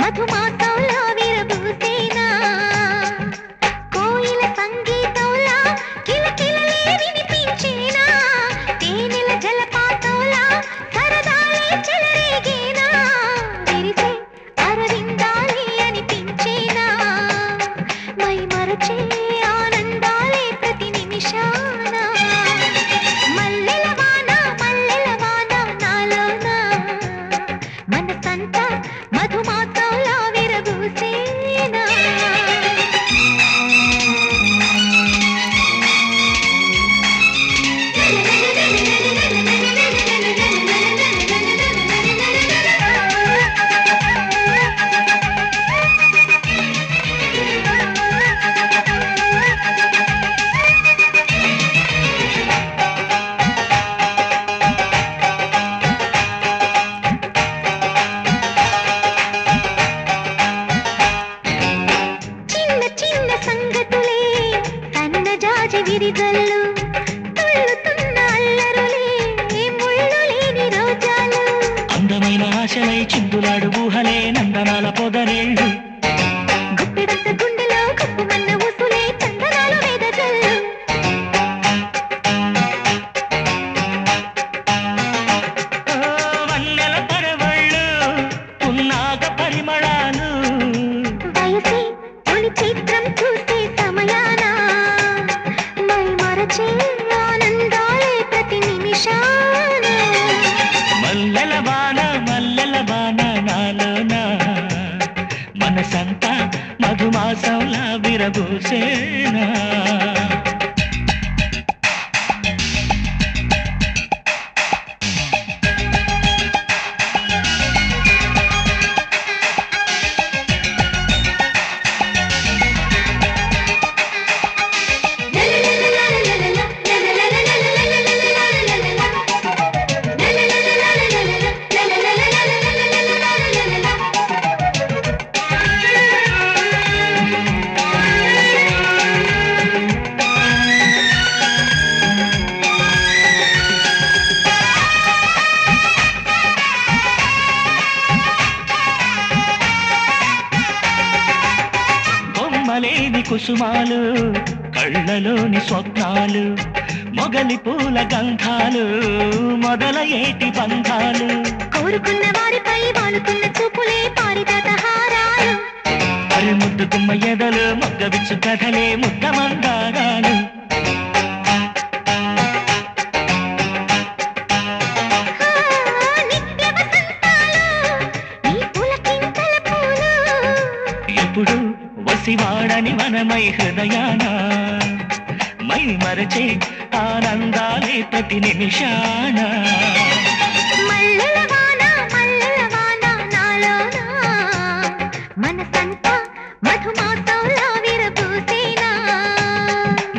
మధుమాసంలా విరబూసేనా కోయిల సంగీతంలా కిలకిలలే వినిపించేనా తేనెల జలపాతంలా సరదాలే చెలరేగేనా విరిసే అరవిందాలే అనిపించేనా మై మరచే ఆనందాలే ప్రతి నిమిషాన మల్లెల వాన నాలోన మనసంతా మధుమాసంలా విరబూసేనా చిన్న చిన్న సంగతులే సన్నజాజి విరిజల్లు తుళ్ళుతున్న అల్లరులే ముళ్ళు లేని రోజాలు అందమైన ఆశలై చిందులాడు ఊహలే నందనాల పొదరేళ్ళు గుప్పెడంత గుండెలో గుప్పుమన్న ఊసులే చందనాలు వేదజల్లు వన్నెల పరవళ్ళు పున్నాగ పరిమళాలు వయసే తొలి చిత్రం చూసే సమయాన మై మరచే ఆనందాలే ప్రతి నిమిషాన మల్లెల వాన నాలోన మనసంతా మధుమాసంలా విరబూసేనా కొమ్మలేని కుసుమాలు కళ్ళలోని స్వప్నాలు మొగలి పూల గంధాలు మొదలయేటి బంధాలు కోరుకున్న వారిపై వాలుకున్న చూపులే పారిజాత హారాలు అరి ముద్దు గుమ్మ ఎదలు మొగ్గవిచ్చు కథలే ముద్ద మందారాలు నిత్య వసంతాలు ఈ పులకింతల పూలు ఎప్పుడు వసివాడని మనమై హృదయాన మై మరచే ఆనందాలే ప్రతి నిమిషాన మల్లెల వాన నాలోన మనసంతా మధుమాసంలా విరబూసేనా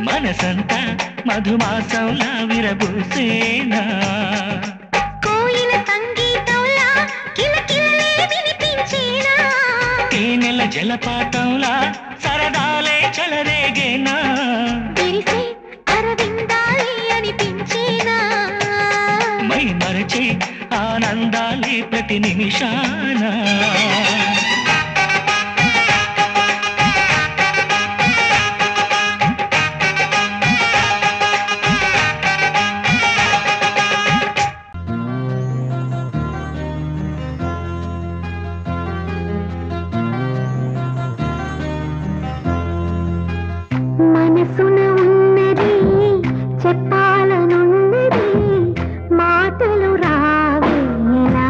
మనసంతా మధుమాసంలా విరబూసేనా కోయిల సంగీతంలా కిలకిలలే వినిపించేనా తేనెల జలపాతంలా సరదాలే చెలరేగేనా విరిసే అరవిందాలే అనిపించేనా మై మరచే ఆనందాలే ప్రతి నిమిషాన మనసున ఉన్నది చెప్పాలనున్నది మాటలు రావేలా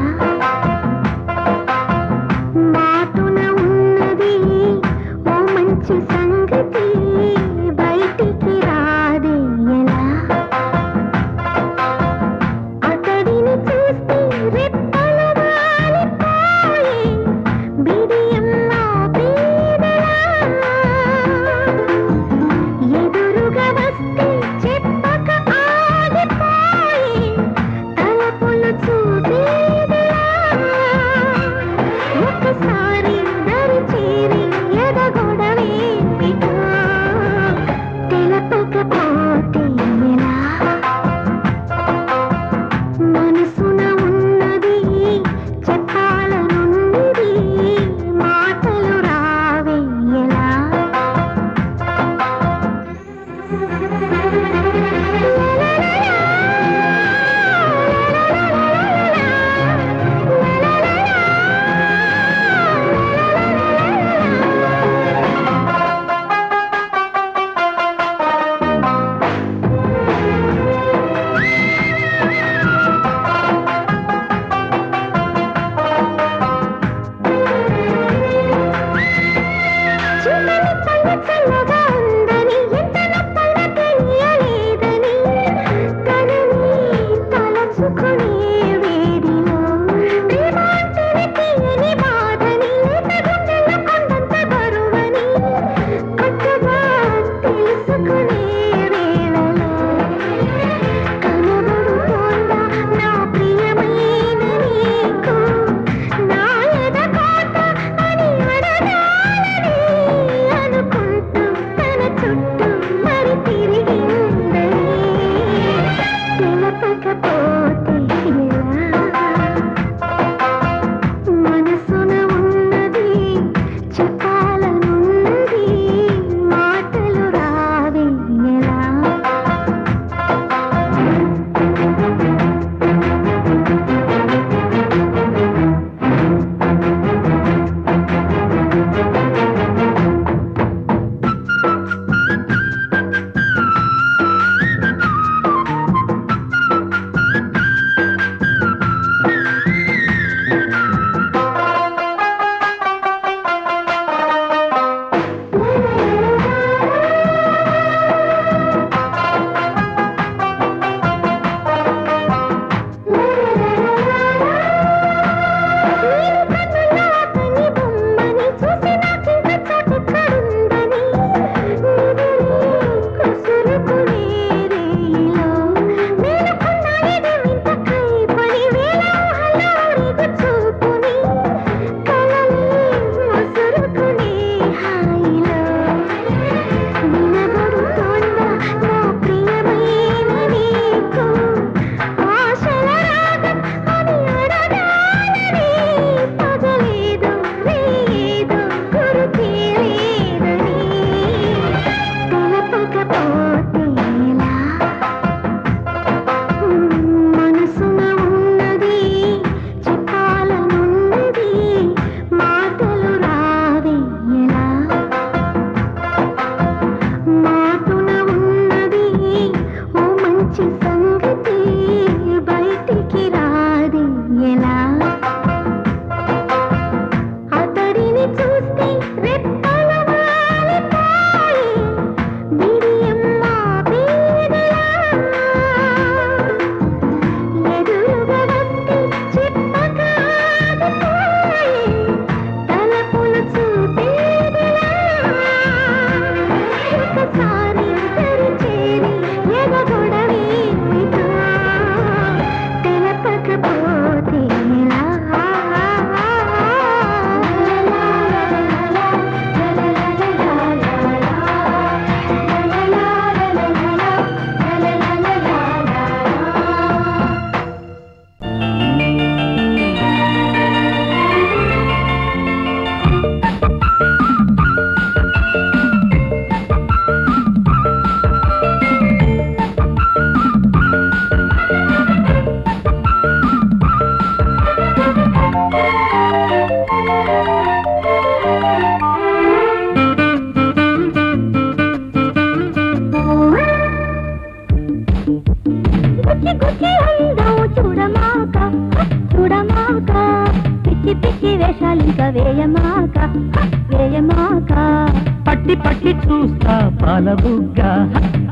పట్టి పట్టి చూస్తా పాల బుగ్గ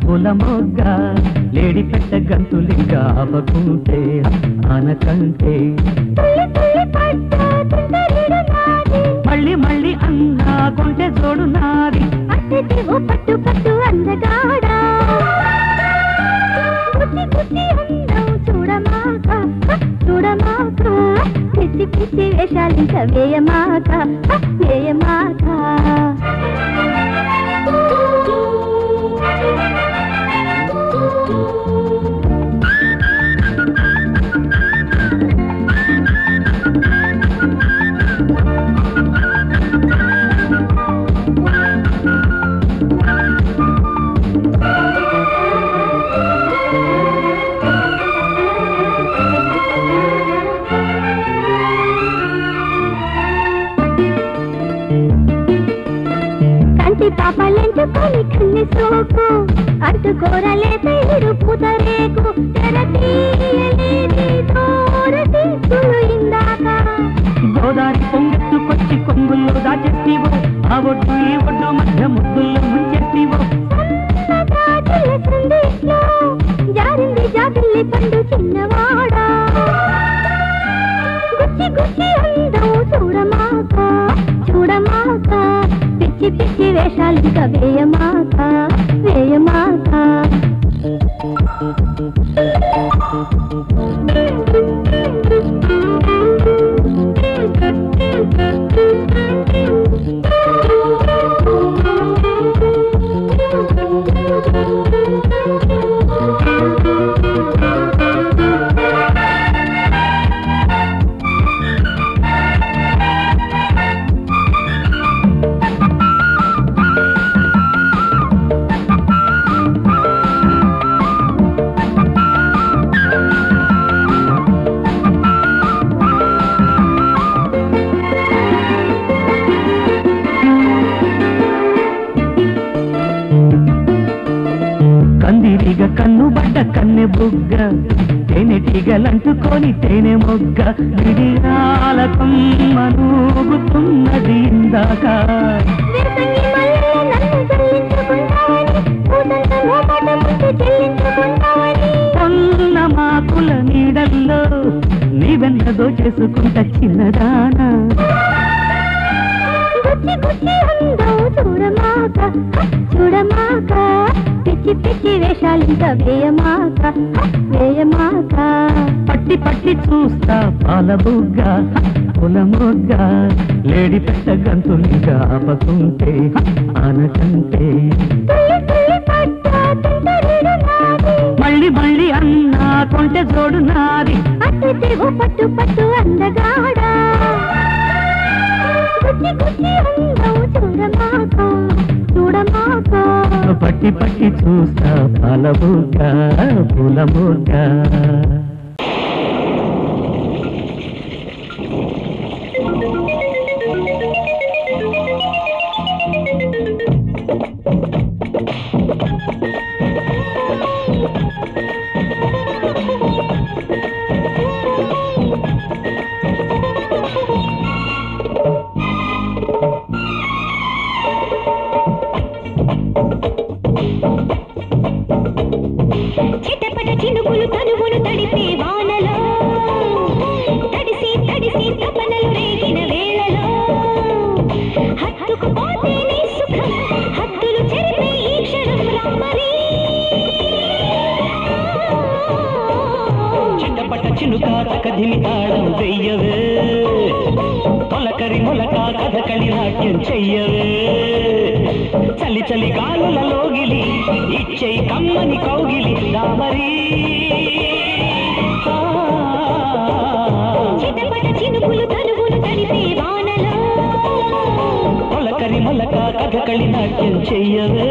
పూల మొగ్గ లేడి పెట్ట గంతులిగా అవ్వకుంటే ఆనకంటే మళ్ళీ మళ్ళీ అన్నా కొంటే జోడు నాది పట్టు పట్టు అందగాడా చూడమాక చూడమాక పిచ్చి పిచ్చి వేషాలింక వేయమాక వేయమాక పాపలెంచుకొని కన్ని సోకు అడ్డుకోరలేత ఇరుపుత రేకు తెరతీయలేది తోరతీసులు ఇందాక గోదారి పొంగెత్తుకొచ్చి కొంగుల్లో దాచేస్తీవో ఆ ఒడ్డు ఈ ఒడ్డు మధ్య ముద్దుల్లో ముంచేస్తీవో జారింది జాబిల్లి పండు చిన్నవాడా గుచ్చి గుచ్చి అందం చూడమాక చూడమాక పిచ్చి పిచ్చి వేషాలింక వేయమాక వేయమాక కందిరిగ కన్ను బడ్డ కన్నె బుగ్గ తేనెటీగలంటుకొని తేనె మొగ్గ విడియాల కొమ్మనూగుతున్నది ఇందాక కొన్న మాకుల నీడల్లో నీవెంతదో చేసుకుంట చిన్నదానా చూడమాక చూడమాక పిచ్చి పిచ్చి వేషాలింక వేయమాక వేయమాక పట్టి పట్టి చూస్తా పాల బుగ్గ పూల మొగ్గ లేడి పెట్ట గంతులిగా అవ్వకుంటే ఆనకంటే మళ్ళీ మళ్ళీ అన్నా కొంటే జోడు నాది పట్టు పట్టు అందగాడా చూడమాక చూడమాక పట్టి పట్టి చూస్తా పాల బుగ్గ పూల మొగ్గ చిటపట చినుకులు తనువును తడిపే వానలో తడిసి తడిసి తపనలు రేగిన వేళలో హత్తుకుపోతే నీ సుఖం హత్తులు చెరిపే ఈ క్షణం రమ్మని చిటపట చినుక కదిలి తాళం వెయ్యవే తొలకరి మొలక కథకళి నాట్యం చెయ్యవే చలి చలి గాలులలోగిలి ఇచ్చై కమ్మని కౌగిలి రామరి చిటపట చినుకులు తనువును తడిపే వానలో తొలకరి మొలక కథకళి నాట్యం చెయ్యవే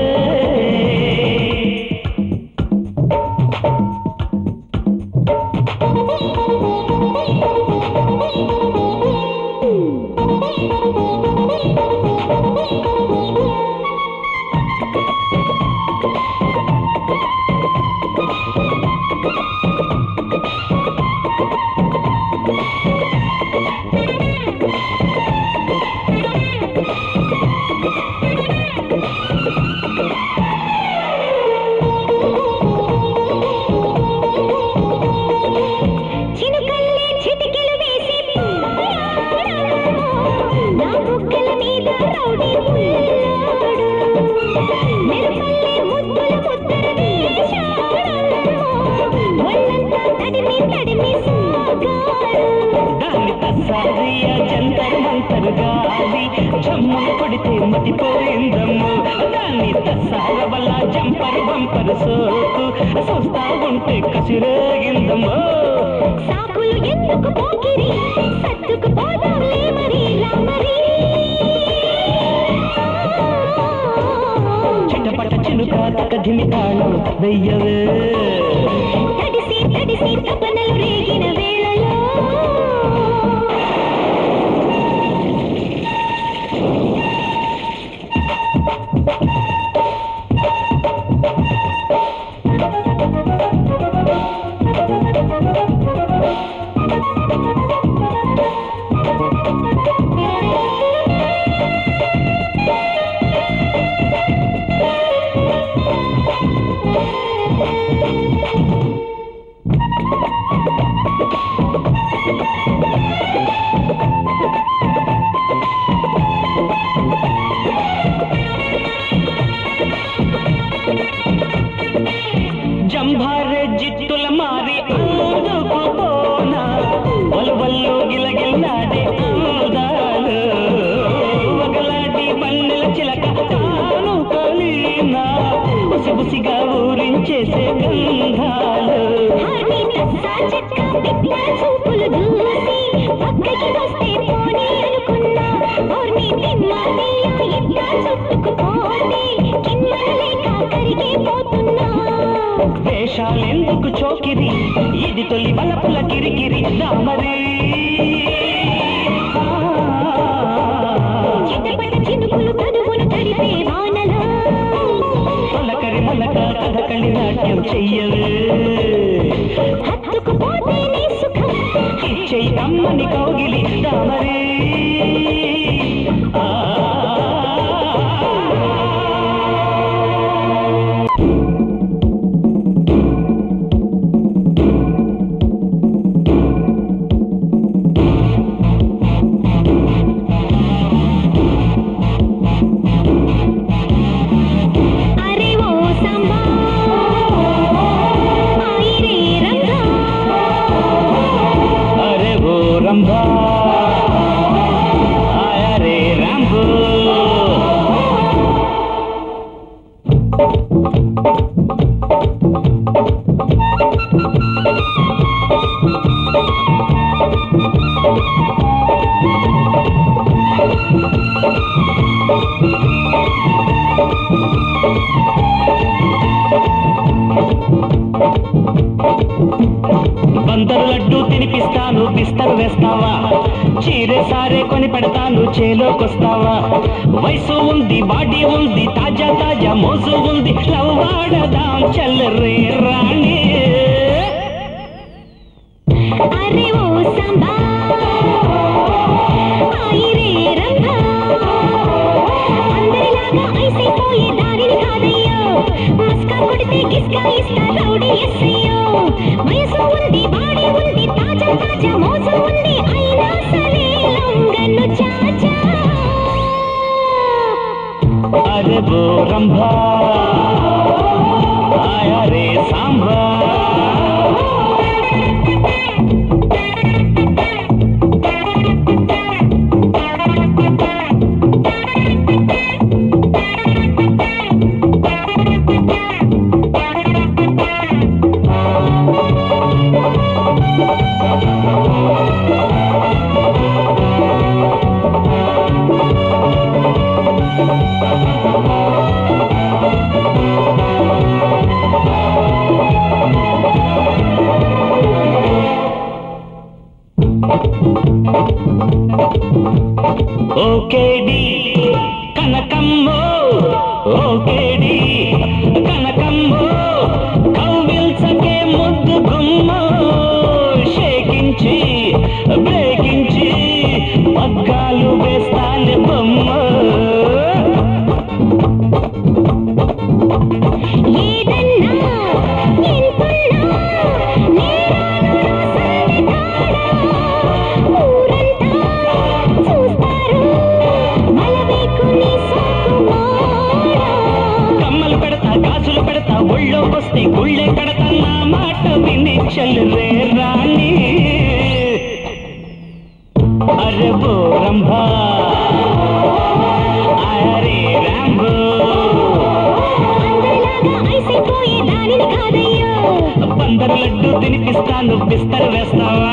జమ్ములు కొడితే మతిపోయిందమ్ము దాన్ని తస్సాల వల్ల జంపరు బంపరు సోకు చూస్తా ఉంటే కసిరేగిందమ్మో సాకులు ఎందుకు పోకిరి సత్తుకు పోదాంలే మరి రామరి చిటపట చినుక తకధిమి తాళం వెయ్యవే తడిసి తడిసి తపనలు రేగిన వేళలో జంభారే జిత్తుల మారి అందుకు పోనా వల్వల్లో గిలగిల్లాడే అందాలు వగలాడి పన్నెల చిలక తాను కలినా బుసిబుసిగా ఊరించేసే గంధాలు చూపులు దూసి పక్కకి వస్తే పోనీ అనుకున్నా ఓర్ని తిమ్మా చుట్టుకుపోతే కిమ్మలేక కరిగిపోతున్నా వేషాలెందుకు చోకిరి ఇది తొలి బలపుల కిరికిరి దామరి చిటపట చినుకులు కదువును తడిపే వానలో మొలకరి మొలక కథకళి నాట్యం చెయ్యవే హత్తుకుపోతేనే సుఖం ఇచ్చే కమ్మని కౌగిలి దామరి బందరు లడ్డు తినిపిస్తాను బిస్తరు వేస్తావా చీరే సారే కొని పెడతాను చేలోకొస్తావా వయసు ఉంది బాడీ ఉంది తాజా తాజా మోజు ఉంది లవ్వాడదాం చల్లరే రాణి అరే ఓ సంబా ఆయిరే రంభా అందరిలాగా ఐసైపోయే దారిని కాదయ్యో మస్కా కొడితే గిస్కా ఇస్తా రౌడీ ఎస్సయ్యో వయసు ఉంది బాడీ ఉంది తాజా తాజా మోజు ఉంది అయినా సరే లొంగను చాచా అరే ఓ రంభా ఆయా రే సాంబా ఓకేడి కనకమ్మో ఓకేడి కనకమ్మో కౌగిల్చకే ముద్దు గుమ్మో షేకించి బ్రేకించి పగ్గాలు వేస్తాను బొమ్మ ఏదన్నా ఎంతున్నా ఒళ్ళో వస్తే గుళ్ళే కడతన్నా మాట విని చల్లరే రాణి అరే ఓ రంభా తినిపిస్తాను బిస్తర్ వేస్తావా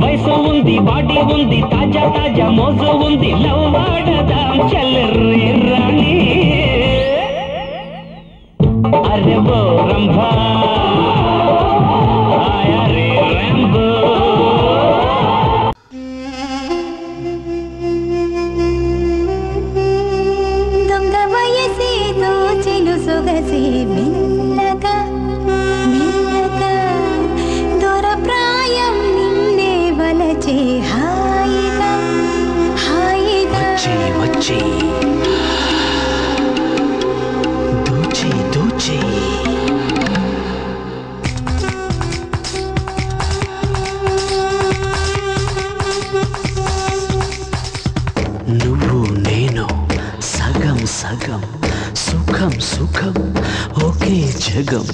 వయసు ఉంది బాడీ ఉంది తాజా తాజా మోజు ఉంది లవ్ ఆడదాం చల్లరే రాణి అరే బో రంభా ఆయా రే రాంబో దొంగ వయసే దోచెను సొగసే మెల్లగా మెల్లగా దొర ప్రాయం నిన్నే వలచే హాయిగా హాయిగా వచ్చే దోచే దోచే నువ్వు నేను సగం సగం సుఖం సుఖం ఒకే జగం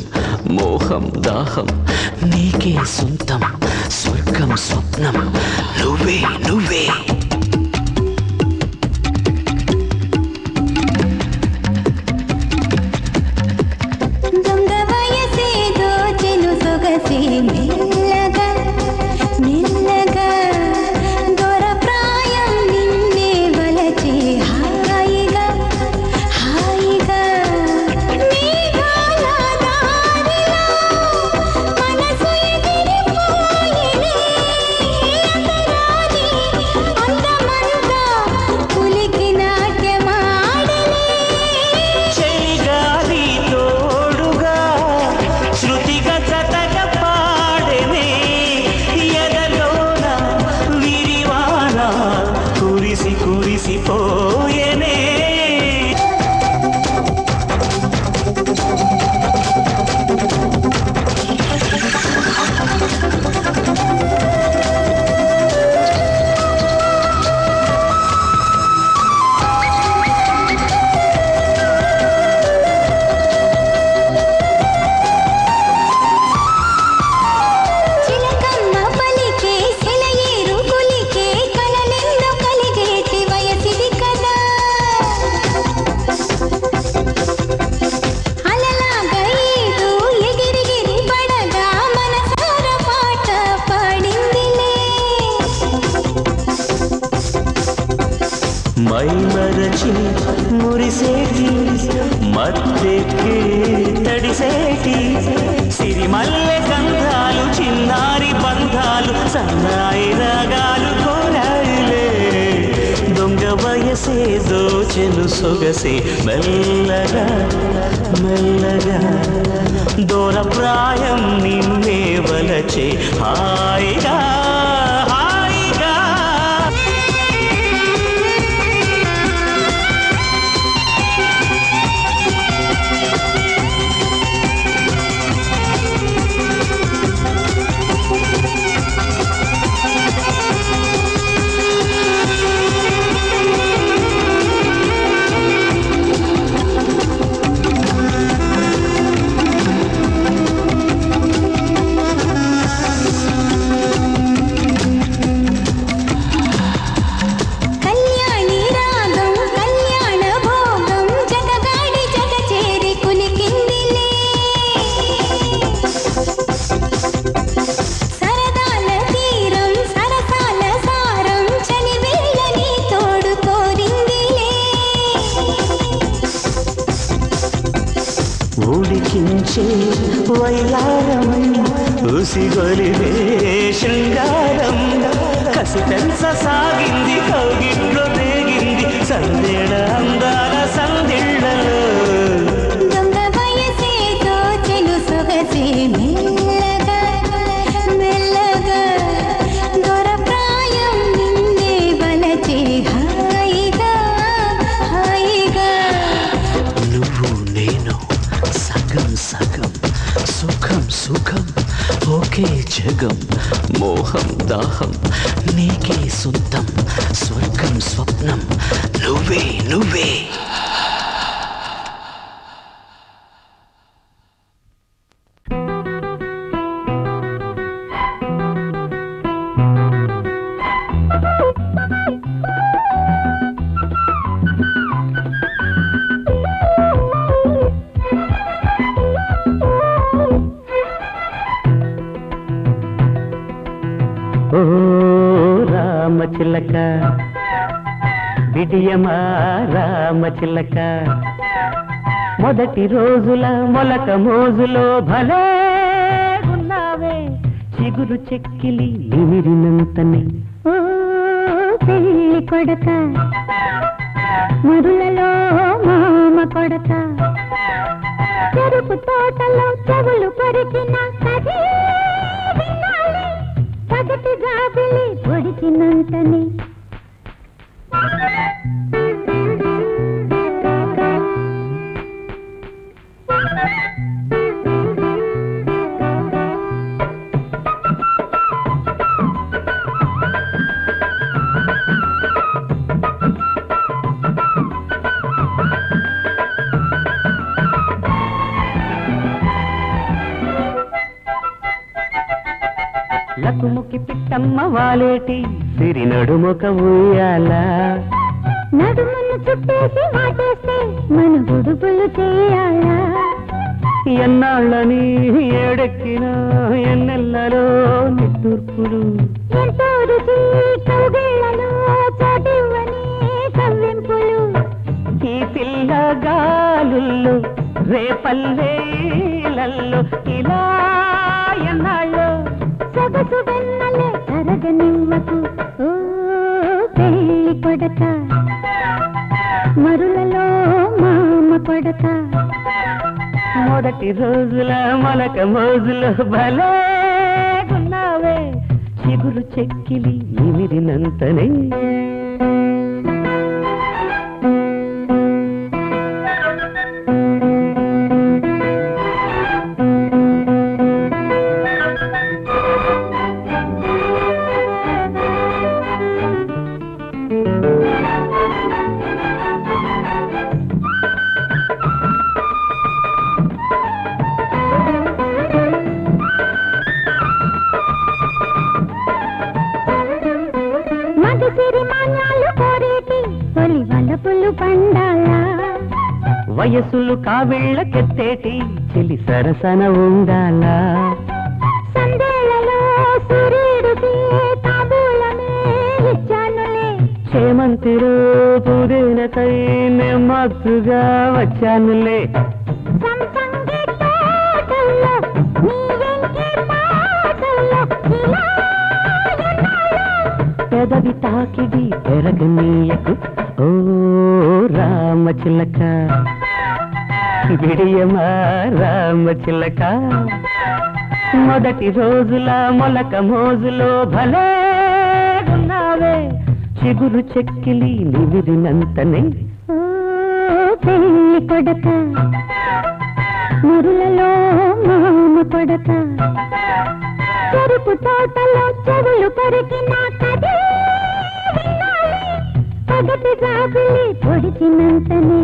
మోహం దాహం నీకే సొంతం స్వర్గం స్వప్నం నువ్వే నువ్వే దొంగ వయసే దోచెను సొగసే మెల్లగా మెల్లగా దొర ప్రాయం నిన్నే వలచే హాయిగా హాయిగా మేఘాల దారిలో మనసు ఎగిరిపోయేనే అంతరాది అందమంతా పులికి నాట్యమాడనే చెలిగాలి తోడుగా శృతిగా చతగా పాడెనే ఎదలోన విరివాన కురిసి కురిసిపోయెనే చిలకమ్మ పలికే సెలయేరు కులికే కలలెన్నో కలిగేటి వయసిది కదా అలలాగా ఏదో ఎగిరిగిరి పడగా మనసార పాట పాడిందిలే మైమరచి మురిసేటి మత్తెక్కి తడిసేటి సిరిమల్లె గంధాలు చిన్నారి బంధాలు సన్నాయి రాగాలు కోరాయిలే దొంగ వయసే దోచెను సొగసే మెల్లగా మెల్లగా దూర ప్రాయం నిన్నే వలచే హాయిగా హాయిగా లిఖించే వయ్యారం ఉసిగొలివే శృంగారం కసి పెంచసాగింది కౌగిట్లో రేగింది సందేళ అందాల సందిళ్ళలో దొంగ వయసే దోచెను సొగసే మెల్లగా మెల్లగా దొరప్రాయం నిన్నే వలచే హాయిగా హాయిగా నువ్వు నేను సగం సగం సుఖం సుఖం ఒకే జగం మోహం దాహం నీకే సొంతం స్వర్గం స్వప్నం నువ్వే నువ్వే రామచిలక బిడియమా రామచిలక మొదటి రోజుల మొలక మోజులో భలే ఉన్నావే చిగురు చెక్కిలి నిమిరినంతనే ఓ పెళ్లి కొడక మరులలో మామ కొడక చెరుకు తోటలో చెవులు కొరికిన కథే వినాలి పగటి జాబిలి పొడిచినంతనే లకుముకి పిట్టమ్మ వాలేటి సిరి నడుముక ఊయాల నడుమును చుట్టేసి మాటేస్తే మన గుడుపులు చేయాలా ఎన్నాళ్ళని ఏడెక్కిన ఎన్నెల్లలో నిట్టూర్పులు ఎంతో రుచి కౌగిళ్లలో చోటివ్వని కవ్వింపులు ఈ పిల్ల గాలుల్లో రేపల్లేలల్లో ఇలా ఎన్నాళ్ళు సొగసు వెన్నలే తరగనివ్వకు ఓ పెళ్లి కొడక మరులలో మామ కొడక మొదటి రోజుల మొలక మోజులో భలే ఉన్నావే చిగురు చెక్కిలి నిమిరినంతనే వయసులు కావిళ్ళకెత్తేటి చెలి సరసన ఉండాలా సందేళలో సూర్యుడికి తాంబూలమే ఇచ్చానులే క్షేమంతిలో పూరేనకై నెమ్మత్తుగా వచ్చానులే సంపంగి తోటల్లో నీ వెంకి పాటల్లో ఇలా ఎన్నాళ్ళు పెదవి తాకిడి పెరగనీయకు ఓ రామచిలక బిడియమా రామచిలక మొదటి రోజుల మొలక మోజులో భలే ఉన్నావే చిగురు చెక్కిలి నిమిరినంతనే ఓ పెళ్లి కొడక మరులలో మామ కొడక చెరుకు తోటలో చెవులు కొరికిన కథే వినాలి పగటి జాబిలి పొడిచినంతనే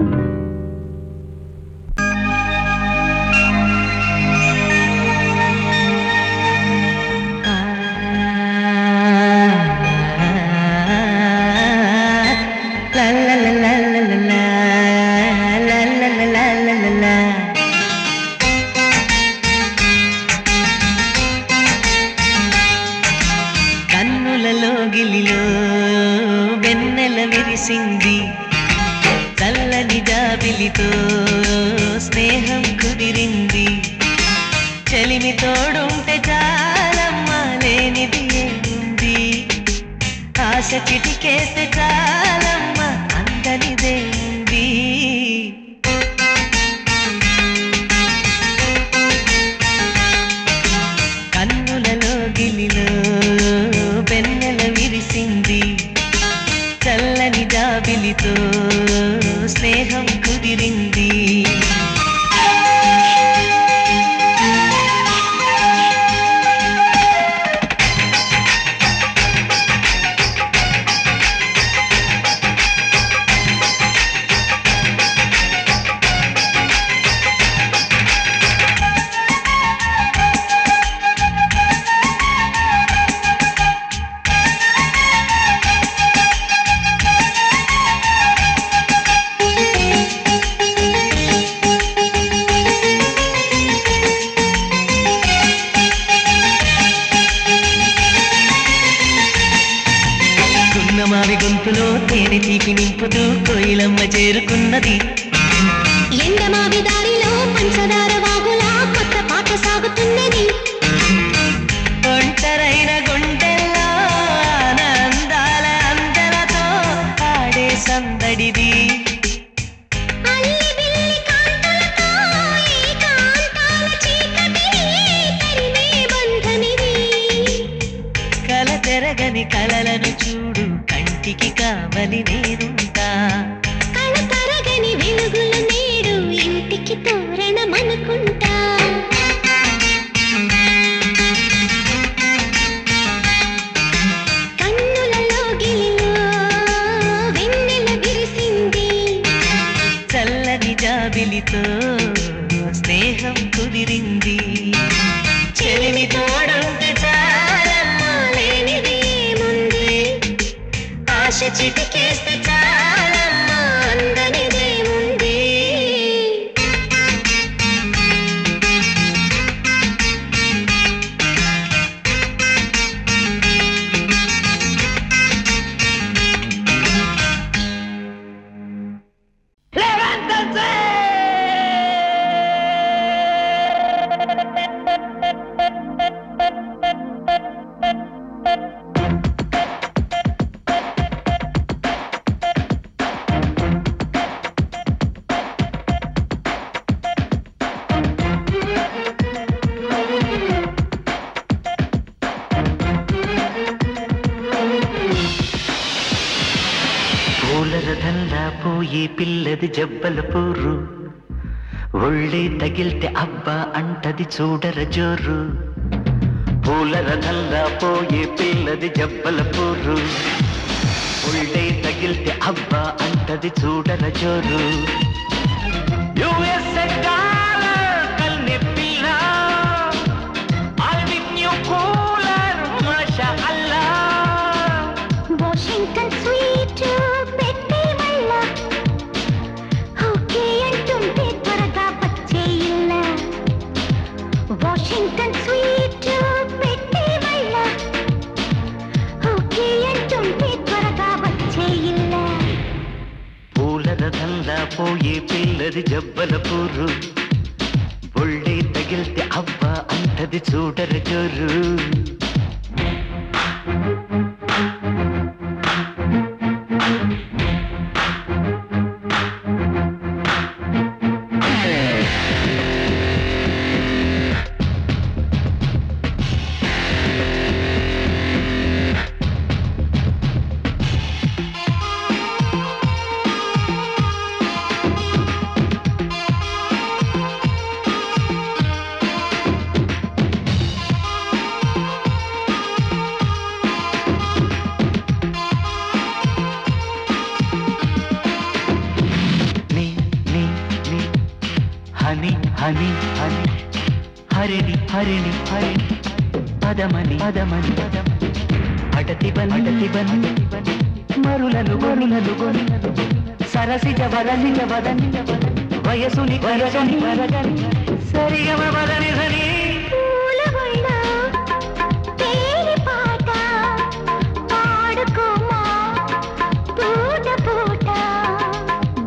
కన్నులలో గిలిలో వెన్నెల విరిసింది చల్లని జాబిలితో స్నేహం కుదిరింది చెలిమి తోడుంటే చాలమ్మా లేనిది ఏముంది ఆశ చిటికేస్తే చాలమ్మా అందనిదేంది కన్నులలో గిలిలో వెన్నెల విరిసింది చల్లని జాబిలితో స్నేహం కుదిరింది మావి గొంతులో తేనె తీపి నింపుతూ కోయిలమ్మ చేరుకున్నది ఎండమావి దారిలో పంచదార వాగులా కొత్త పాట సాగుతున్నది ఒంటరైన గుండెల్లో ఆనందాల అందలతో ఆడే సందడిది కల తెరగని కలలను చూడు కంటికి కావలి నేనుంటా కల తరగని వెలుగుల నేడు ఇంటికి తోరణమనుకుంటా కన్నులలో గిలిలో వెన్నెల విరిసింది చల్లని జాబిలితో స్నేహం కుదిరింది చెలిమి తోడుంటే చాలమ్మా లేనిది ఏముంది ఆశ చిటికేస్తే చాలమ్మా అందనిదేముంది పూలరథంలా పోయే పిల్లది జబ్బల పూరు ఒళ్ళే తగిల్తే అబ్బా అంటది చూడర జోరు పూలరథంలా పోయే పిల్లది జబ్బల పూరు ఒళ్ళే తగిల్తే అబ్బా అంటది చూడర జోరు USA dollar కల్నే పిల్ల I'll be new cooler masha Allah Washington sweet పెట్టి మళ్ళా ఓకే అంటుంటే త్వరగా వచ్చేయిల్ల వాషింగ్టన్ స్వీట్ పెట్టి మళ్ళా ఓకే అంటుంటే త్వరగా వచ్చేయిల్ల పూలరథంలా పోయే పిల్లది జబ్బల పూరు ఒళ్ళే తగిల్తే అవ్వా అంటది చూడర జోరు హని హని హని హరిణి హరిణి హరిణి పదమని పదమని పదమని అడతి బని మరులను గొరులను గొరులను సరసిజ వరసిజ వదని వయసుని వరగని వరగని సరిగమ వదని ధని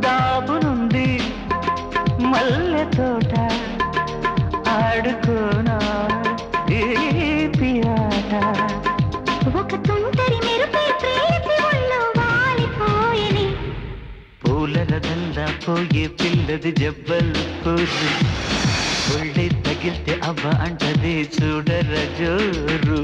దాపునుంది పోయే పిల్లది జబ్బల్పూరు ఒళ్ళే తగిలితే అవ్వ అంటది చూడర జోరు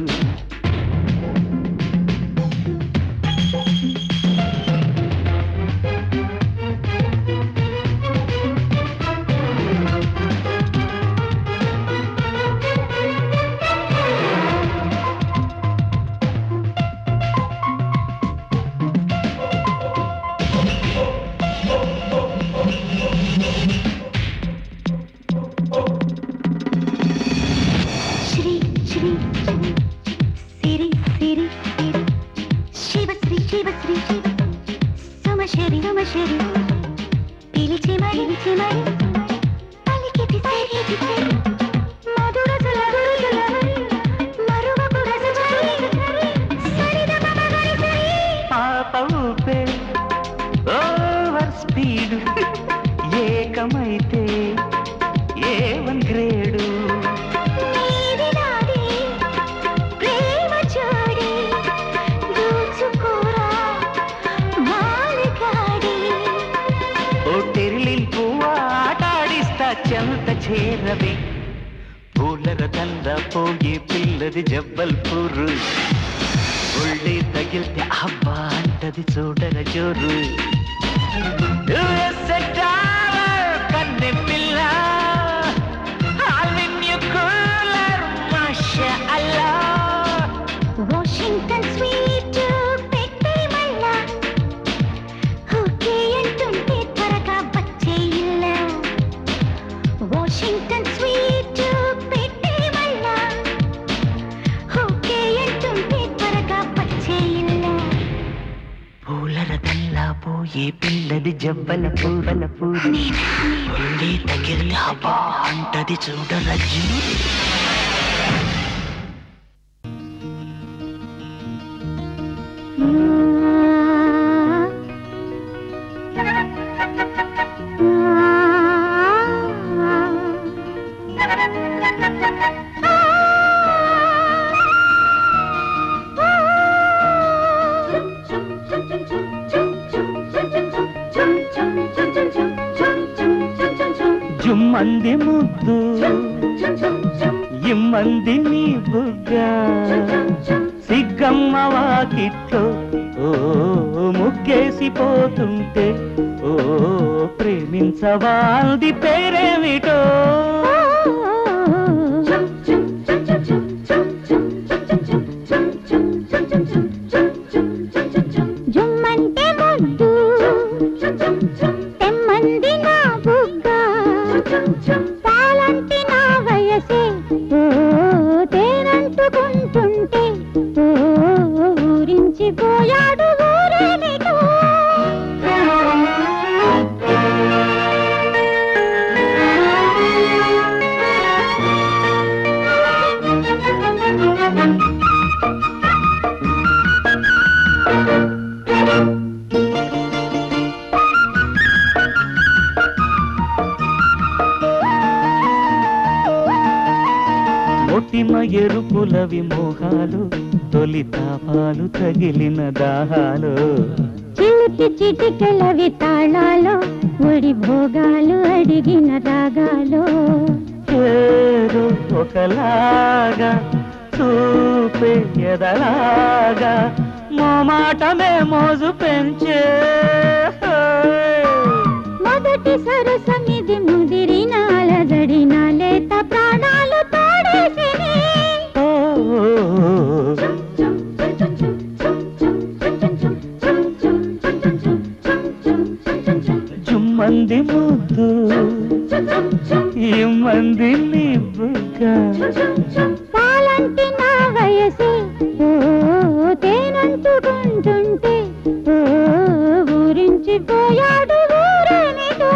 ఓవర్ స్పీడ్ ఏకమైతే ఏవన్ గ్రేడు చెంత చేరవే పూలర దండ పోయే పిల్లది జబ్బల్పూరు ఒళ్ళే తగిలితే అబ్బా అంటది చూడర జోరు కన్నె పిల్ల కూలర్ మాషా అల్లా వాషింగ్టన్ స్వీట్ పెట్టే మళ్ళా ఓకే అంటుంటే త్వరగా వచ్చేయిల్లా వాషింగ్టన్ స్వీట్ పెట్టే మళ్ళా ఓకే అంటుంటే త్వరగా వచ్చేయిల్లా పూలర దల్లా పోయే పిల్లది జబ్బలపూరు ఒళ్ళే తగిలితే అబ్బా అంటది చూడర జోరు జుమ్మంది ముద్దు ఇమ్మంది నీ బుగ్గ సిగ్గమ్మ వాకిట్లో ముగ్గేసిపోతుంటే ఓ ప్రేమించవాల్ది పేరేమిటో జుమ్మంటే ముద్దు తెమ్మంది నా బుగ్గ పాలంటి నా వయసే తేనంటుకుంటుంటే ఊరించిపోయాడు ఊరేమిటో మొటిమ ఎరుపుల విమోహాలు తొలి తాపాలు తగిలిన దాహాలు చిలిపి చిటికెలవి తాళాలు ఒడి భోగాలు అడిగిన రాగాలు పేరు ఒకలాగా చూపే ఎదలాగా మోమాటమే మోజు పెంచే మొదటి సరసమిది ముదిరిన అలజడిన లేత ప్రాణాలు తోడేసిని జుమ్మంది ముద్దు ఇమ్మంది నీ బుగ్గ పాలంటి నా వయసే తేనంటుకుంటుంటే ఊరించిపోయాడు ఊరేమిటో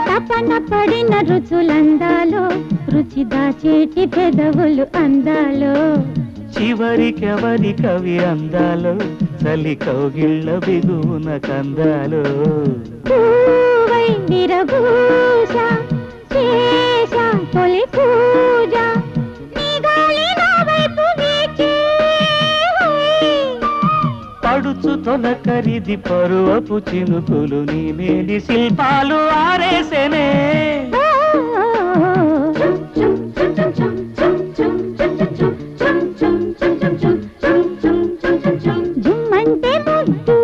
తపన పడిన రుచులందాలో రుచి దాచేటి పెదవులు అందాలో చివరికెవరి కవి అందాలో చలి కౌగిళ్ళ బిగువున కందాలో పూవై విరబూష చేశ తొలి పూజ నీ గాలి నా వైపు వీచే పడుచు తొలకరిది పరువపు చినుకులు నీ మేలి శిల్పాలు ఆరేసేనే జుమ్మంటే ముద్దు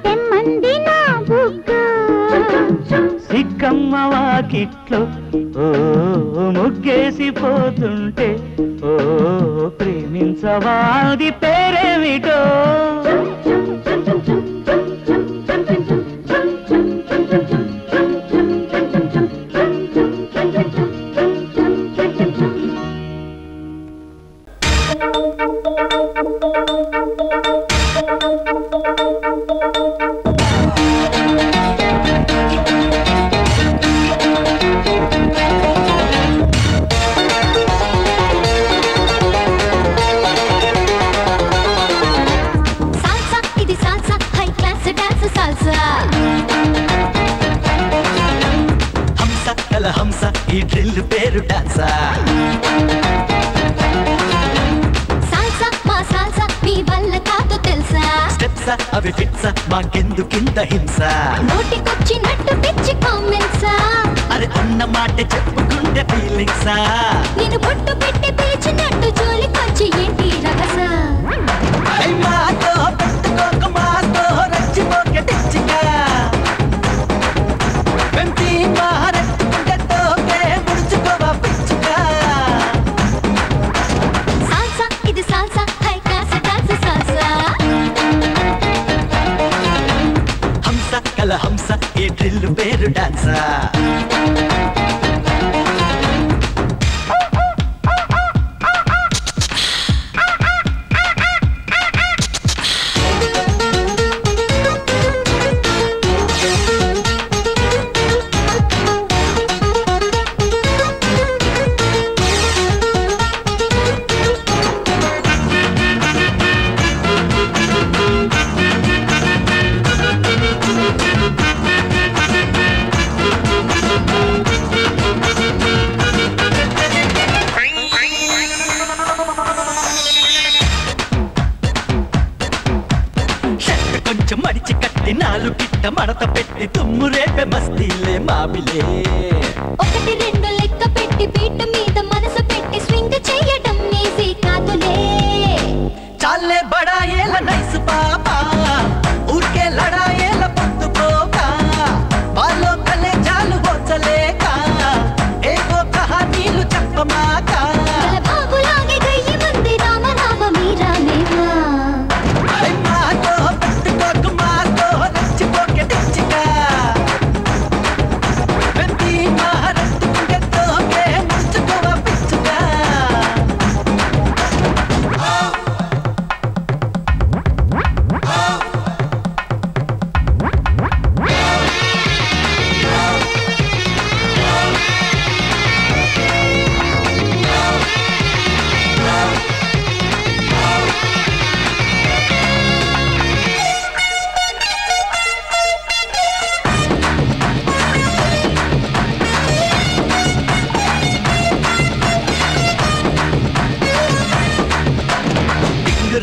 తెమ్మంది నా బుగ్గ సిక్కమ్మ వాకిట్లో ఓ ముగ్గేసిపోతుంటే ఓ ప్రేమించవాది పేరేమిటో ఈ డ్రిల్ పేరు డాన్సా సాల్సా మా సాల్సా మీ వల్ల కాదు తెలుసా స్టెప్సా అవి ఫిట్సా మాకెందుకింత హింస నోటికొచ్చినట్టు పిచ్చి కామెంట్సా అరే అన్న మాట చెప్పుకుంటే ఫీలింగ్సా నేను పొట్టు పెట్టి పిలిచినట్టు జోలికొచ్చి ఏంటి రగసా మాతో పెట్టుకోక మాతో రచ్చిపోక టిచ్చిగా వెంటి మారెత్తుకుంటే తోకే ముడుచుకోవా పిచ్చుగా సాల్సా ఇది salsa high class dance salsa హంస కల హంస ఈ డ్రిల్ పేరు డాన్సా మడిచి కట్టి నాలుగు గిట్ట మడత పెట్టి తుమ్ము రేపే మస్తీలే మామిలే ఒకటి రెండు లెక్క పెట్టి పీట మీద మనసు పెట్టి స్వింగ్ చేయడం ఈజీ కాదులే చాలే బడాయేల నైస్ పాపా ఊరికే లడాయేల పొత్తుకోక వాళ్ళో కలే చాలు వచ్చలేక ఏదో కహానీలు చెప్పమాక బాబులాగే గయ్యి మంది రామ రామ మీరా మేమా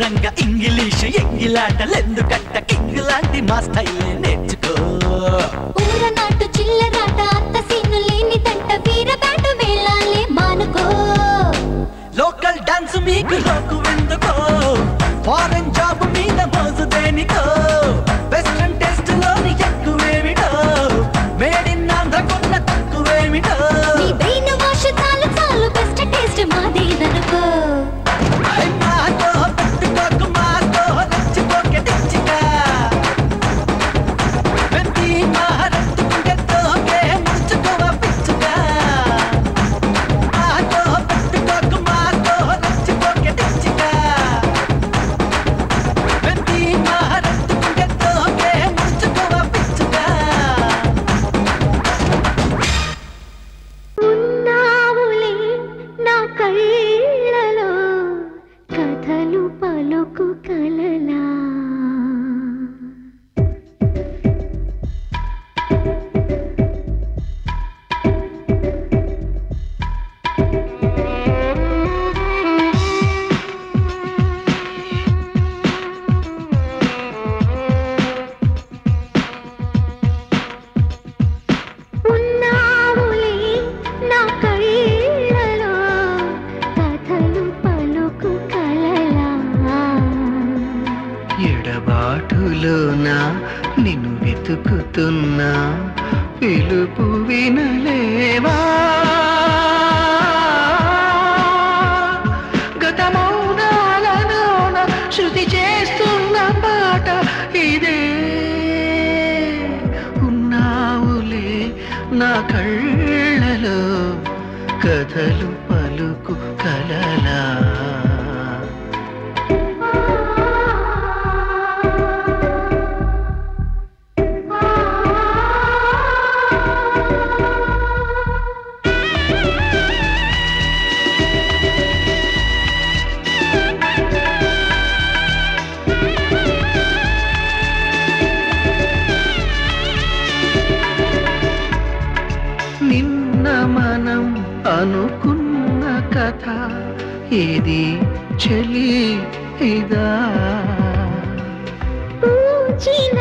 రంగ ఇంగ్లీష్ ఎంగిలాటలెందుకంట కింగ్ లాంటి మా స్టైలే నేర్చుకో ఊర నాటు చిల్లరాట అంత సీను లేనిదంట వీర బ్యాట వేళాలే మానుకో లోకల్ డాన్స్ మీకు లోకు ఎందుకో ఫారెన్ జాబ్ మీద మోజు దేనికో వెస్ట్రన్ టెస్ట్ లోని ఎక్కువేమిటో మేడ్ ఇన్ ఆంధ్ర కొన్న తక్కువేమిటో నీ బ్రెయిన్ వాష్ చాలు చాలు బెస్ట్ టేస్ట్ మాదేదనుకో Mahara కళ్ళలో కథలు పలుకు కలలా అనుకున్న కథ ఏది చెలి ఇదా పూచిన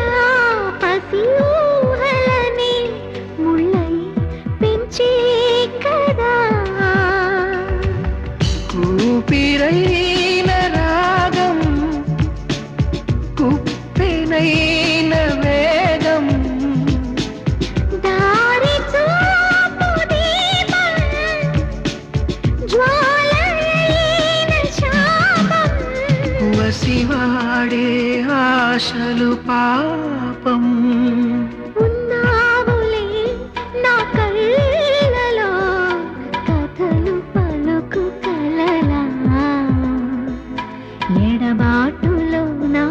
పసిఊహలని ముళ్ళై పెంచే కదా కూపిరైన రాగం కుప్పెనైన వేగం దారి చూపు దీపం జ్వాలైన శాపం వసివాడే ఆశలు పాపం ఉన్నావులే నా కళ్ళలో కథలు పలుకు కలలా ఎడబాటులోనా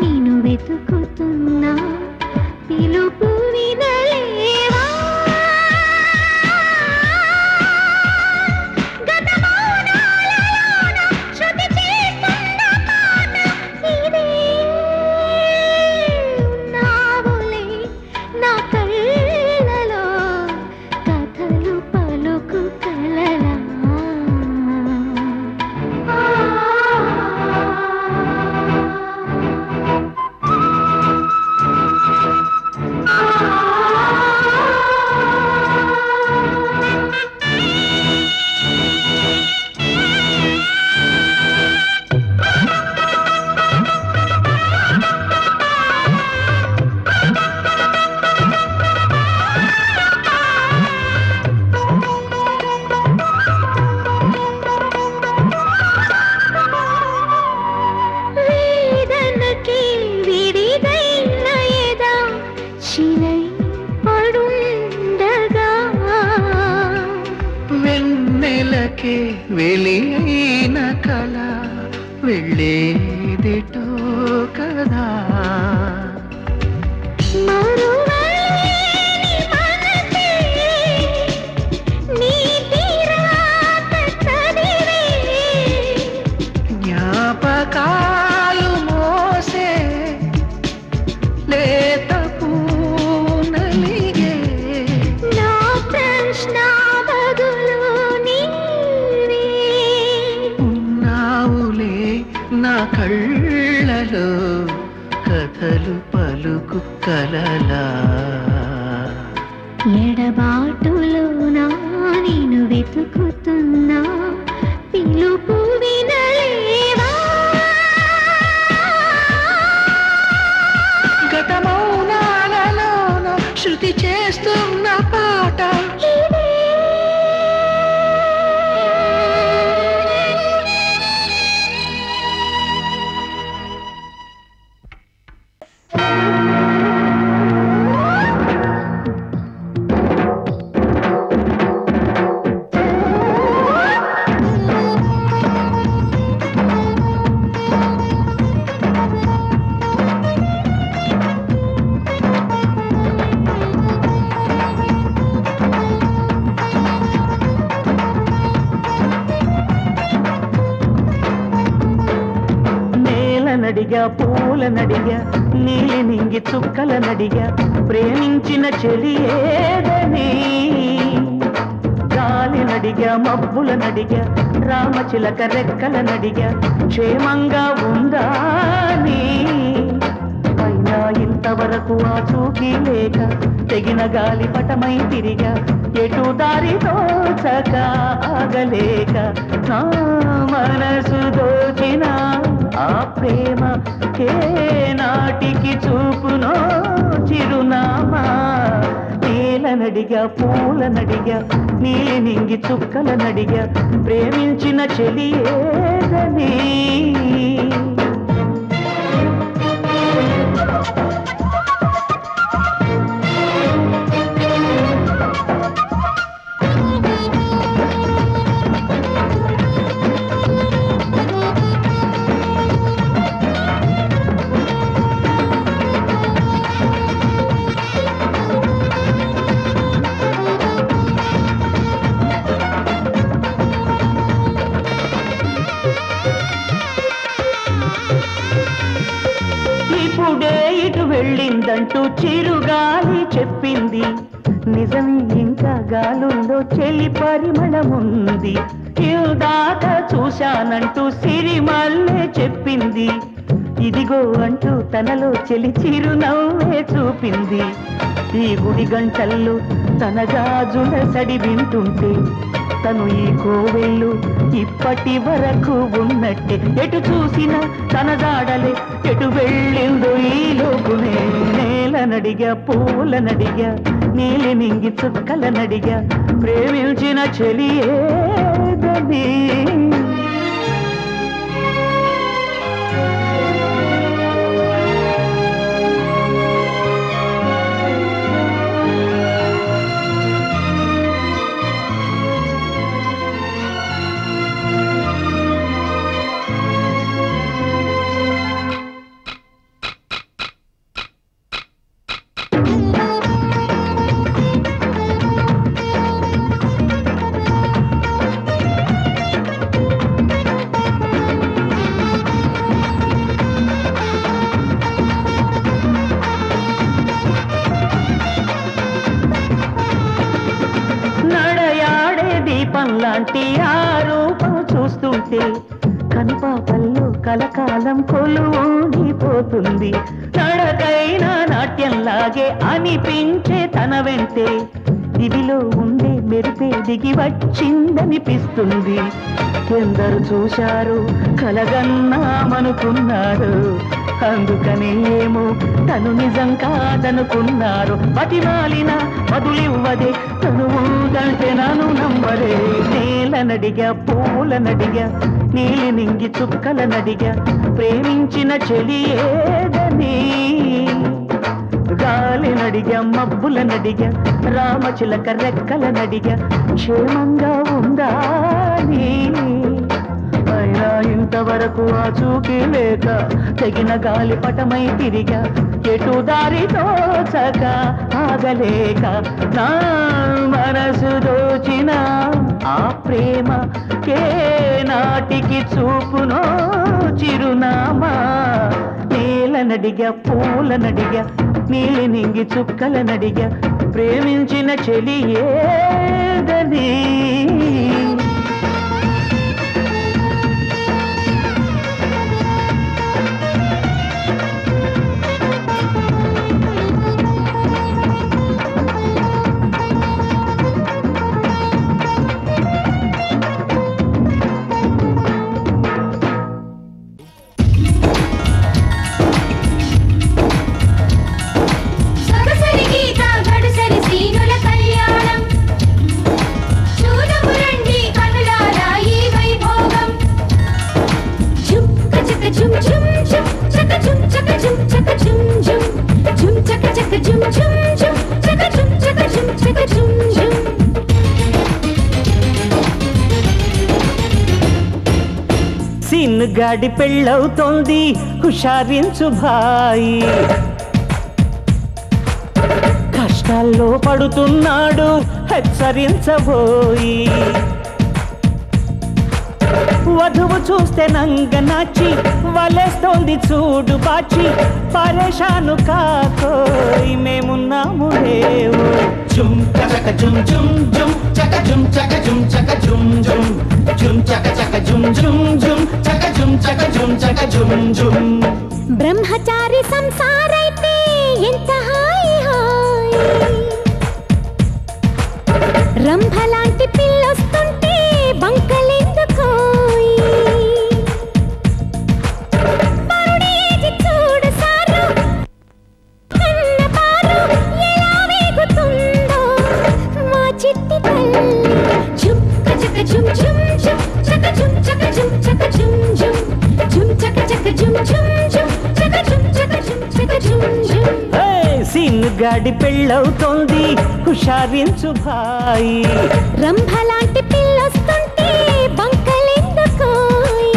నేను వెతుకుతున్నా పిలుపు వినలేవా గత మౌనాలలోన శృతి చేస్తున్న పాట ఇదే ఉన్నావులే నా కళ్ళలో కథలు పలుకు కలలా వేదనకి విడిదైన ఎదా శిలై పడుండగా వెన్నెలకే వెలియైన కళ వెళ్ళేదిటో కదా మరువలేని మనసే నీతి రాత చదివే జ్ఞాపకాలు మోసే లేత పూనలిగే నా ప్రశ్న బదులు నీవే ఉన్నావులే నా కళ్ళలో కథలు పలుకు కలలా ఎడబాటులోనా నేను వెతుకుతున్నా పిలుపు వినలేవా గత మౌనాలలోన శృతి చేస్తున్న పాట ఇదే నేలనడిగా పూలనడిగా నీలి నింగి చుక్కలనడిగా ప్రేమించిన చెలి ఏదని గాలినడిగా మబ్బులనడిగా రామచిలక రెక్కలనడిగా క్షేమంగా ఉందా నీ అయినా ఇంతవరకు ఆ చూకి లేక తెగిన గాలి పటమై తిరిగా ఎటు దారి తోచక ఆగలేక నా మనసు దోచిన ఆ ప్రేమ ఏ నాటికి చూపునో చిరునామా నేలనడిగా పూలనడిగా నీలి నింగి చుక్కలనడిగా ప్రేమించిన చెలి ఏదని వచ్చిందంటూ చిరుగాలి చెప్పింది నిజమే ఇంకా గాలుల్లో చెలి పరిమళముంది ఇందాక చూశానంటూ సిరిమల్లే చెప్పింది ఇదిగో అంటూ తనలో చెలి చిరునవ్వే చూపింది ఈ గుడి గంటల్లో తన గాజుల సడి వింటుంటే తను ఈ కోవెళ్ళు ఇప్పటి వరకు ఉన్నట్టే ఎటు చూసినా తన జాడలే ఎటు వెళ్ళిందో ఈ లోకునే నేలనడిగా పూలనడిగా నీలి నింగి చుక్కలనడిగా ప్రేమించిన చెలియేదని లాంటి ఆ రూపం చూస్తుంటే కనుపాపల్లో కలకాలం కొలువుండిపోతుంది నడకైనా నాట్యంలాగే అనిపించే తన వెంటే దివిలో ఉండే మెరుపే దిగి వచ్చిందనిపిస్తుంది ఎందరు చూశారు కలగన్నామనుకున్నారు అందుకని ఏమో తను నిజం కాదనుకున్నారు పతిమాలిన వదులివ్వదే తను ఊదంటే నన్ను నమ్మరే నేలనడిగా పూలనడిగా నీలి నింగి చుక్కలనడిగా ప్రేమించిన చెలి ఏదని గాలినడిగా మబ్బులనడిగా రామచిలక రెక్కలనడిగా క్షేమంగా ఉందా అయినా ఇంతవరకు ఆ చూకి లేక తెగిన గాలి పటమై తిరిగా ఎటు దారి తోచక ఆగలేక నా మనసు దోచిన ఆ ప్రేమ కే నాటికి చూపునో చిరునామా నేలనడిగా పూలనడిగా నీలి నింగి చుక్కలనడిగా ప్రేమించిన చెలి ఏదని గాడి పెళ్ళవుతోంది హుషారించు భాయి కష్టాల్లో పడుతున్నాడు హెచ్చరించబోయి వధువు చూస్తే నంగనాచి వలేస్తోంది చూడు బాచి పరేషాను కాకోయి మేమున్నాము లేవు జుమ్ చక జుమ్ జుమ్ జుమ్ చక జుమ్ చక జుమ్ చక జుమ్ జుమ్ జుమ్ చక చక జుమ్ జుమ్ జుమ్ చక జుమ్ చక జుమ్ చక జుమ్ జుమ్ బ్రహ్మచారి సంసారైతే ఎంత హాయి హాయి రంభలాంటి పిల్లొస్తుంటే బంకలెందుకోయి పరుడేసి చూడు సారు కన్నపారు ఎలా వేగుతుందో మా చిట్టి తల్లి జుమ్ చక జుమ్ జుమ్ జుమ్ చక జుమ్ చక జుమ్ చక జుమ్ జుమ్ జుమ్ చక చక జుమ్ జుమ్ జుమ్ చక జుమ్ చక జుమ్ చక జుమ్ జుమ్ సీన్ గాడి పెళ్ళవుతోంది హుషారించు భాయి రంభలాంటి పిల్లొస్తుంటే బంకలెందుకోయి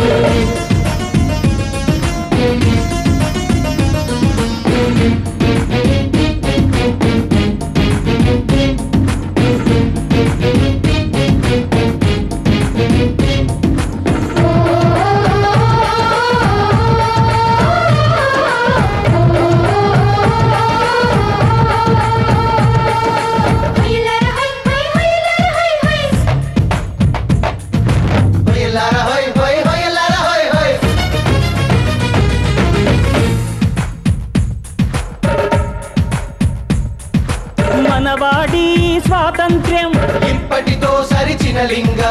స్వాతంత్ర్యం ఇప్పటితో సరిచినలింగ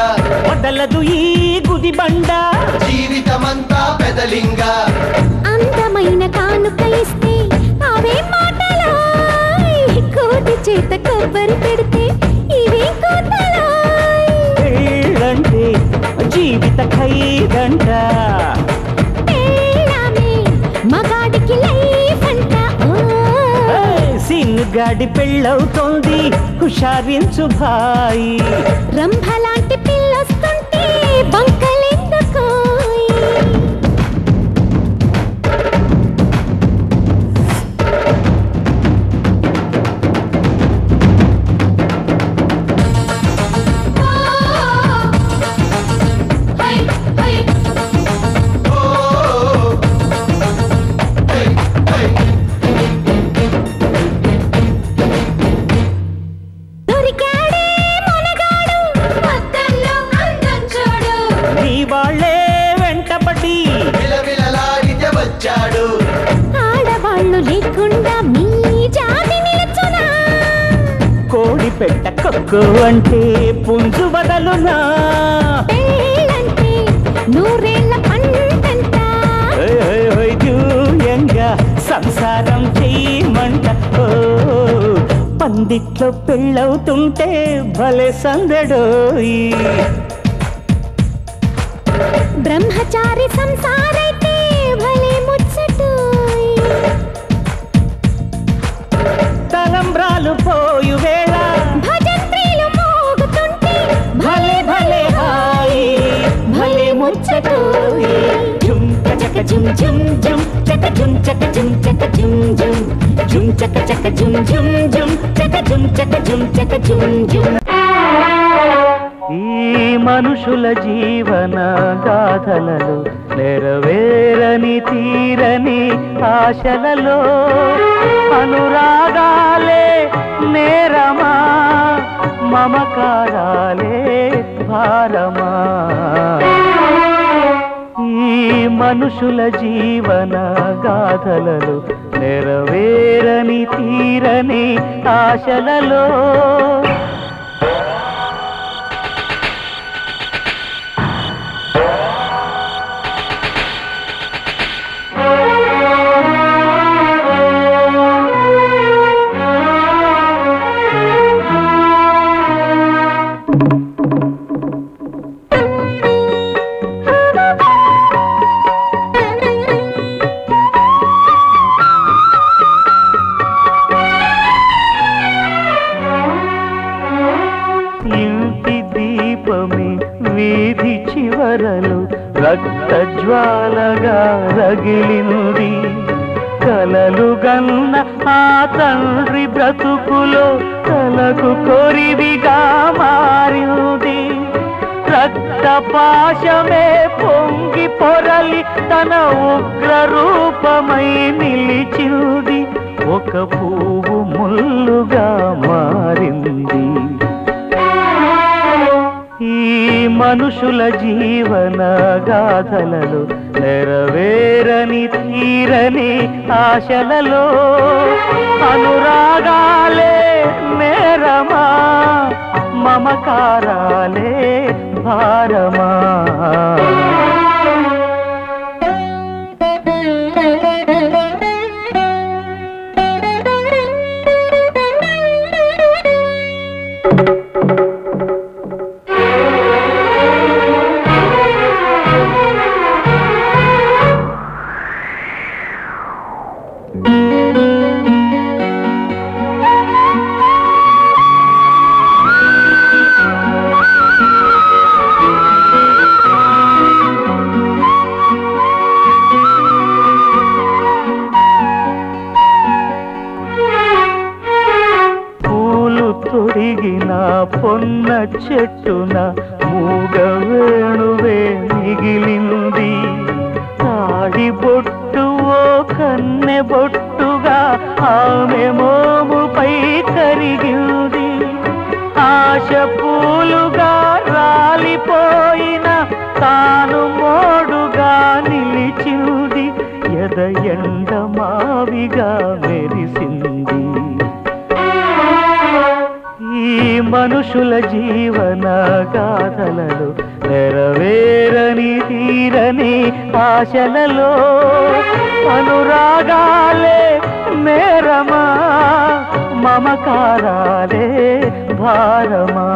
వదలదు ఈ గుది బండ జీవితమంతా పెదలింగ అందమైన కానుక ఇస్తే అవే మాటలా కోటి చేత కొబ్బరి పెడితే ఇవే కోతలా పెళ్ళంటే జీవిత ఖైదంట పెళ్ళామే మగాడికి లైఫ్ అంట సిన్నుగాడి పెళ్ళవుతోంది హుషారించు భాయి రంభలాంటి పిల్లొస్తుంటే బంకలెందుకో ఆడవాళ్ళు లేకుండా మీ జాతి నిలచునా కోడి పెట్ట కొక్కు అంటే పుంజు వదలునా పెళ్ళంటే నూరేళ్ల పంటంట దూయంగా సంసారం చేయమంట ఓ పందిట్లో పెళ్ళవుతుంటే భలే సందడోయి బ్రహ్మచారి సంసారైతే భలే ముచ్చటోయ్ తలంబ్రాలు పోయు వేళ భజంత్రీలు మోగుతుంటే భలే భలే హాయి భలే ముచ్చటోయి జుమ్ చక జుమ్ జుమ్ జుమ్ చక జుమ్ చక జుమ్ చక జుమ్ జుమ్ జుమ్ చక చక జుమ్ జుమ్ జుమ్ చక జుమ్ చక జుమ్ చక జుమ్ జుమ్ ఈ మనుషుల జీవన గాథలలో నెరవేరని తీరని ఆశలలో అనురాగాలే నేరమా మమకారాలే భారమా ఈ మనుషుల జీవన గాథలలో నెరవేరని తీరని ఆశలలో వీధి చివరలు రక్త జ్వాలగా రగిలింది కలలు గన్న ఆ తండ్రి బ్రతుకులో కలకు కొరివిగా మారింది రక్త పాశమే పొంగి పొరలి తన ఉగ్ర రూపమై నిలిచింది ఒక పువ్వు ముల్లుగా మారింది ఈ మనుషుల జీవన గాథలలో నెరవేరని తీరని ఆశలలో అనురాగాలే నేరమా మమకారాలే భారమా తొడిగిన పొన్న చెట్టున మూగ వేణువే మిగిలింది తాడి బొట్టు ఓ కన్నె బొట్టుగా ఆమె మోముపై కరిగింది ఆశ పూలుగా రాలిపోయిన తాను మోడుగా నిలిచింది ఎద ఎండ మావిగా మెరిసింది ఈ మనుషుల జీవన గాథలలో నెరవేరని తీరని ఆశలలో అనురాగాలే నేరమా మమకారాలే భారమా